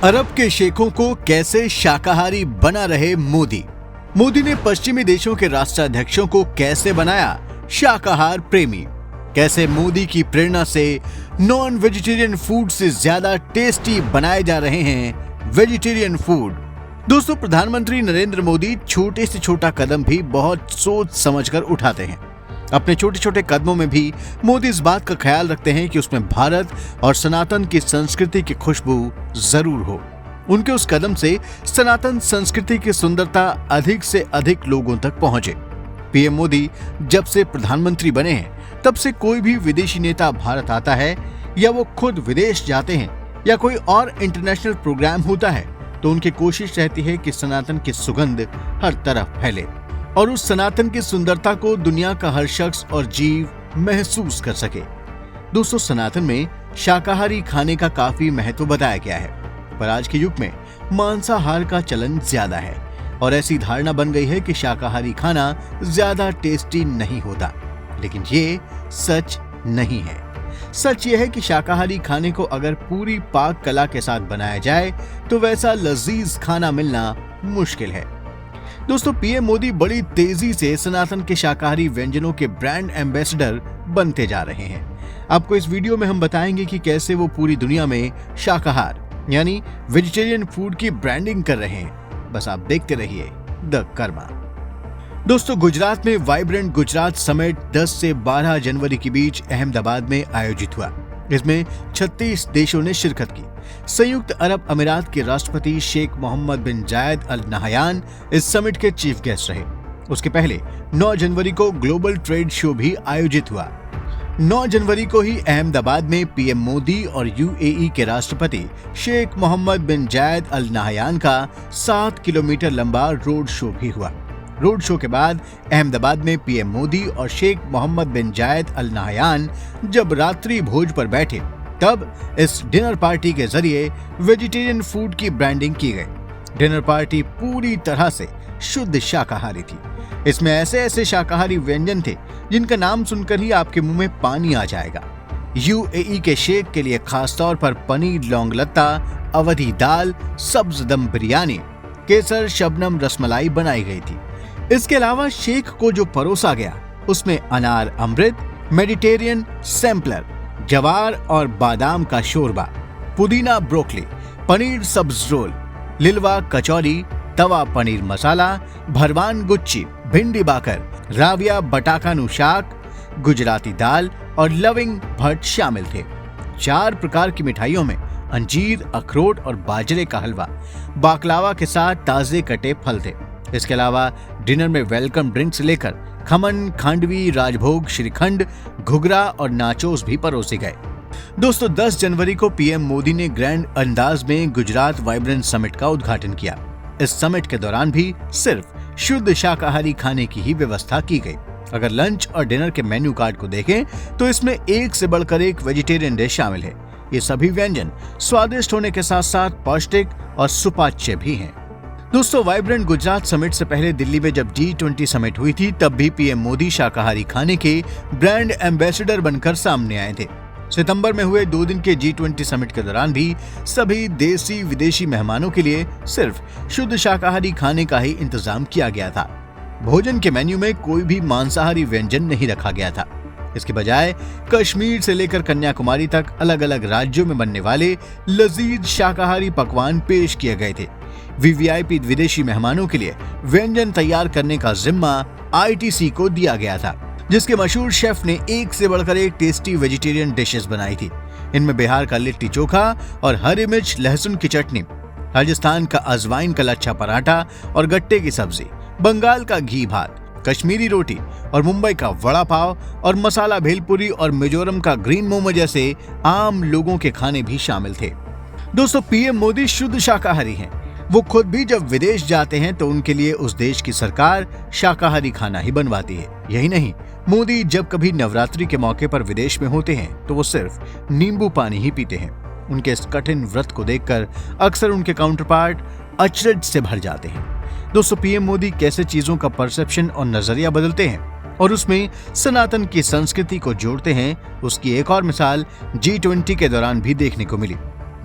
अरब के शेखों को कैसे शाकाहारी बना रहे मोदी। मोदी ने पश्चिमी देशों के राष्ट्राध्यक्षों को कैसे बनाया शाकाहार प्रेमी। कैसे मोदी की प्रेरणा से नॉन वेजिटेरियन फूड से ज्यादा टेस्टी बनाए जा रहे हैं वेजिटेरियन फूड। दोस्तों, प्रधानमंत्री नरेंद्र मोदी छोटे से छोटा कदम भी बहुत सोच समझकर उठाते हैं। अपने छोटे छोटे कदमों में भी मोदी इस बात का ख्याल रखते हैं कि उसमें भारत और सनातन की संस्कृति की खुशबू जरूर हो। उनके उस कदम से सनातन संस्कृति की सुंदरता अधिक से अधिक लोगों तक पहुंचे। पीएम मोदी जब से प्रधानमंत्री बने हैं तब से कोई भी विदेशी नेता भारत आता है या वो खुद विदेश जाते हैं या कोई और इंटरनेशनल प्रोग्राम होता है तो उनकी कोशिश रहती है कि सनातन की सुगंध हर तरफ फैले और उस सनातन की सुंदरता को दुनिया का हर शख्स और जीव महसूस कर सके। दोस्तों, सनातन में शाकाहारी खाने का काफी महत्व बताया गया है, पर आज के युग में मांसाहार का चलन ज्यादा है और ऐसी धारणा बन गई है कि शाकाहारी खाना ज्यादा टेस्टी नहीं होता। लेकिन ये सच नहीं है। सच ये है कि शाकाहारी खाने को अगर पूरी पाक कला के साथ बनाया जाए तो वैसा लजीज खाना मिलना मुश्किल है। दोस्तों, पीएम मोदी बड़ी तेजी से सनातन के शाकाहारी व्यंजनों के ब्रांड एम्बेसडर बनते जा रहे हैं। आपको इस वीडियो में हम बताएंगे कि कैसे वो पूरी दुनिया में शाकाहार यानी वेजिटेरियन फूड की ब्रांडिंग कर रहे हैं। बस आप देखते रहिए द कर्मा। दोस्तों, गुजरात में वाइब्रेंट गुजरात समिट 10 से 12 जनवरी के बीच अहमदाबाद में आयोजित हुआ। इसमें 36 देशों ने शिरकत की। संयुक्त अरब अमीरात के राष्ट्रपति शेख मोहम्मद बिन जायद अल नहयान इस समिट के चीफ गेस्ट रहे। उसके पहले 9 जनवरी को ग्लोबल ट्रेड शो भी आयोजित हुआ। 9 जनवरी को ही अहमदाबाद में पीएम मोदी और यूएई के राष्ट्रपति शेख मोहम्मद बिन जायद अल नहयान का 7 किलोमीटर लंबा रोड शो भी हुआ। रोड शो के बाद अहमदाबाद में पीएम मोदी और शेख मोहम्मद बिन जायद अल नहयान जब रात्रि भोज पर बैठे तब इस डिनर पार्टी के जरिए वेजिटेरियन फूड की ब्रांडिंग की गई। डिनर पार्टी पूरी तरह से शुद्ध शाकाहारी थी। इसमें ऐसे ऐसे शाकाहारी व्यंजन थे जिनका नाम सुनकर ही आपके मुंह में पानी आ जाएगा। यूएई के शेख के लिए खास तौर पर पनीर लौंग लत्ता, अवधी दाल, सब्ज दम बिरयानी, केसर शबनम रसमलाई बनाई गई थी। इसके अलावा शेख को जो परोसा गया उसमें अनार अमृत, मेडिटेरियन सैम्पलर, जवार और बादाम का शोरबा, पुदीना ब्रोकली, पनीर सब्ज रोल, लिलवा कचौरी, तवा पनीर मसाला, भरवान गुच्ची, भिंडी बाकर, राविया बटाकानू शाक, गुजराती दाल और लविंग भट्ट शामिल थे। 4 प्रकार की मिठाइयों में अंजीर, अखरोट और बाजरे का हलवा, बाकलावा के साथ ताजे कटे फल थे। इसके अलावा डिनर में वेलकम ड्रिंक से लेकर खमन, खांडवी, राजभोग, श्रीखंड, घुघरा और नाचोस भी परोसे गए। दोस्तों, 10 जनवरी को पीएम मोदी ने ग्रैंड अंदाज में गुजरात वाइब्रेंट समिट का उद्घाटन किया। इस समिट के दौरान भी सिर्फ शुद्ध शाकाहारी खाने की ही व्यवस्था की गई। अगर लंच और डिनर के मेन्यू कार्ड को देखें तो इसमें एक से बढ़कर एक वेजिटेरियन डिश शामिल है। ये सभी व्यंजन स्वादिष्ट होने के साथ साथ पौष्टिक और सुपाच्य भी हैं। दोस्तों, वाइब्रेंट गुजरात समिट से पहले दिल्ली में जब G20 समिट हुई थी तब भी पीएम मोदी शाकाहारी खाने के ब्रांड एम्बेसडर बनकर सामने आए थे। सितंबर में हुए 2 दिन के G20 समिट के दौरान भी सभी देसी विदेशी मेहमानों के लिए सिर्फ शुद्ध शाकाहारी खाने का ही इंतजाम किया गया था। भोजन के मेन्यू में कोई भी मांसाहारी व्यंजन नहीं रखा गया था। इसके बजाय कश्मीर से लेकर कन्याकुमारी तक अलग अलग राज्यों में बनने वाले लजीज शाकाहारी पकवान पेश किए गए थे। वीवीआईपी विदेशी मेहमानों के लिए व्यंजन तैयार करने का जिम्मा आईटीसी को दिया गया था, जिसके मशहूर शेफ ने एक से बढ़कर एक टेस्टी वेजिटेरियन डिशेस बनाई थी। इनमें बिहार का लिट्टी चोखा और हरी मिर्च लहसुन की चटनी, राजस्थान का अजवाइन का लच्छा पराठा और गट्टे की सब्जी, बंगाल का घी भात, कश्मीरी रोटी और मुंबई का वड़ा पाव और मसाला भेलपुरी और मिजोरम का ग्रीन मोमो जैसे आम लोगों के खाने भी शामिल थे। दोस्तों, पीएम मोदी शुद्ध शाकाहारी हैं। वो खुद भी जब विदेश जाते हैं तो उनके लिए उस देश की सरकार शाकाहारी खाना ही बनवाती है। यही नहीं, मोदी जब कभी नवरात्रि के मौके पर विदेश में होते हैं तो वो सिर्फ नींबू पानी ही पीते हैं। उनके इस कठिन व्रत को देखकर अक्सर उनके काउंटरपार्ट अचरज से भर जाते हैं। दोस्तों, पीएम मोदी कैसे चीजों का परसेप्शन और नजरिया बदलते हैं और उसमें सनातन की संस्कृति को जोड़ते हैं, उसकी एक और मिसाल G20 के दौरान भी देखने को मिली।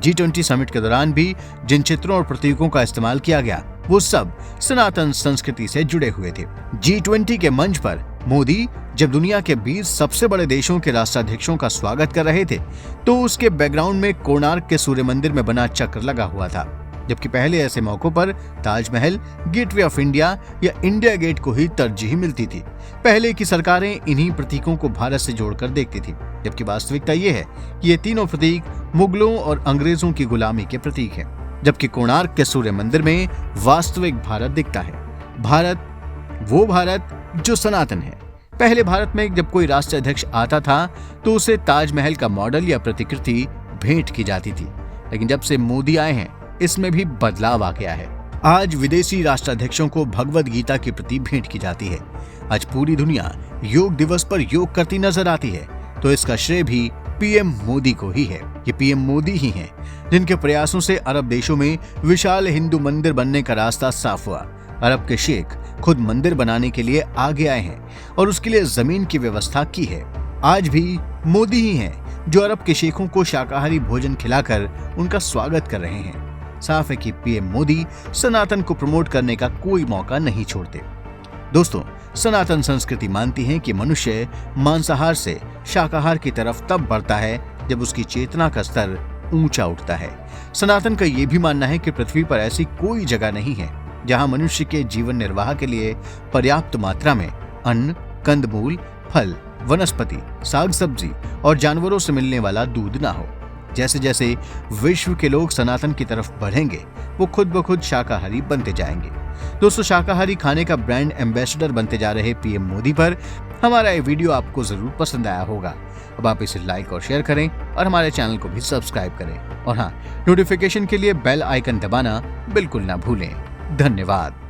G20 समिट के दौरान भी जिन चित्रों और प्रतीकों का इस्तेमाल किया गया वो सब सनातन संस्कृति से जुड़े हुए थे। G20 के मंच पर मोदी जब दुनिया के 20 सबसे बड़े देशों के राष्ट्राध्यक्षों का स्वागत कर रहे थे तो उसके बैकग्राउंड में कोणार्क के सूर्य मंदिर में बना चक्र लगा हुआ था, जबकि पहले ऐसे मौकों पर ताजमहल, गेटवे ऑफ इंडिया या इंडिया गेट को ही तरजीह मिलती थी। पहले की सरकारें इन्हीं प्रतीकों को भारत से जोड़कर देखती थी, जबकि वास्तविकता ये है कि ये तीनों प्रतीक मुगलों और अंग्रेजों की गुलामी के प्रतीक हैं। जबकि कोणार्क के सूर्य मंदिर में वास्तविक भारत दिखता है। भारत वो भारत जो सनातन है। पहले भारत में जब कोई राष्ट्राध्यक्ष आता था तो उसे ताजमहल का मॉडल या प्रतिकृति भेंट की जाती थी, लेकिन जब से मोदी आए हैं इसमें भी बदलाव आ गया है। आज विदेशी राष्ट्राध्यक्षों को भगवद गीता की प्रति भेंट की जाती है। आज पूरी दुनिया योग दिवस पर योग करती नजर आती है, तो इसका श्रेय भी पीएम मोदी को ही है। ये पीएम मोदी ही हैं जिनके प्रयासों से अरब देशों में विशाल हिंदू मंदिर बनने का रास्ता साफ हुआ। अरब के शेख खुद मंदिर बनाने के लिए आगे आए हैं और उसके लिए जमीन की व्यवस्था की है। आज भी मोदी ही हैं जो अरब के शेखों को शाकाहारी भोजन खिलाकर उनका स्वागत कर रहे हैं। साफ है कि पीएम मोदी सनातन को प्रमोट करने का कोई मौका नहीं छोड़ते। दोस्तों, सनातन संस्कृति मानती है कि मनुष्य मांसाहार से शाकाहार की तरफ तब बढ़ता है जब उसकी चेतना का स्तर ऊंचा उठता है। सनातन का यह भी मानना है कि पृथ्वी पर ऐसी कोई जगह नहीं है जहां मनुष्य के जीवन निर्वाह के लिए पर्याप्त मात्रा में अन्न, कंदमूल, फल, वनस्पति, साग सब्जी और जानवरों से मिलने वाला दूध ना हो। जैसे जैसे विश्व के लोग सनातन की तरफ बढ़ेंगे वो खुद ब खुद शाकाहारी बनते जाएंगे। दोस्तों, शाकाहारी खाने का ब्रांड एम्बेसडर बनते जा रहे पीएम मोदी पर हमारा ये वीडियो आपको जरूर पसंद आया होगा। अब आप इसे लाइक और शेयर करें और हमारे चैनल को भी सब्सक्राइब करें और हाँ, नोटिफिकेशन के लिए बेल आइकन दबाना बिल्कुल ना भूलें। धन्यवाद।